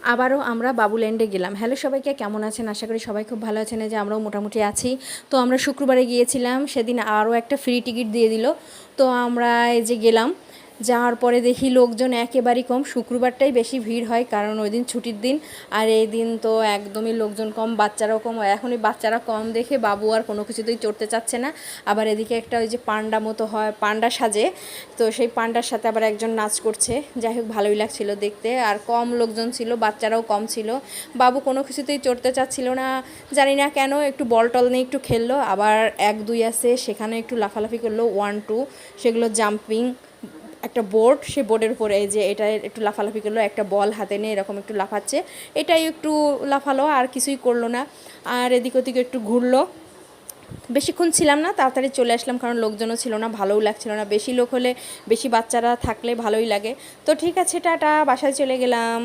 আবারও আমরা বাবুল্যান্ডে গেলাম। হ্যালো সবাইকে, কেমন আছেন? আশা করি সবাই খুব ভালো আছেন। যে আমরাও মোটামুটি আছি। তো আমরা শুক্রবারে গিয়েছিলাম, সেদিন আরও একটা ফ্রি টিকিট দিয়ে দিল। তো আমরা এই যে গেলাম, যাওয়ার পরে দেখি লোকজন একেবারেই কম। শুক্রবারটাই বেশি ভিড় হয়, কারণ ওই দিন ছুটির দিন, আর এই দিন তো একদমই লোকজন কম, বাচ্চারাও কম। এখনই বাচ্চারা কম দেখে বাবু আর কোনো কিছুতেই চড়তে চাচ্ছে না। আবার এদিকে একটা ওই যে পান্ডা মতো হয়, পান্ডা সাজে, তো সেই পান্ডার সাথে আবার একজন নাচ করছে। যাই হোক, ভালোই লাগছিল দেখতে, আর কম লোকজন ছিল, বাচ্চারাও কম ছিল। বাবু কোনো কিছুতেই চড়তে চাচ্ছিল না, জানি না কেন। একটু বল টল নিয়ে একটু খেললো, আবার 1-2 আছে সেখানে একটু লাফালাফি করলো, 1-2 সেগুলো জাম্পিং। একটা বোর্ড, সেই বোর্ডের উপরে এই যে এটা একটু লাফালাফি করলো, একটা বল হাতে নিয়ে এরকম একটু লাফাচ্ছে, এটাই একটু লাফালো, আর কিছুই করলো না। আর এদিক ওদিক একটু ঘুরলো। বেশিক্ষণ ছিলাম না, তাড়াতাড়ি চলে আসলাম, কারণ লোকজনও ছিল না, ভালোও লাগছিল না। বেশি লোক হলে, বেশি বাচ্চারা থাকলে ভালোই লাগে। তো ঠিক আছে, টাটা, বাসায় চলে গেলাম।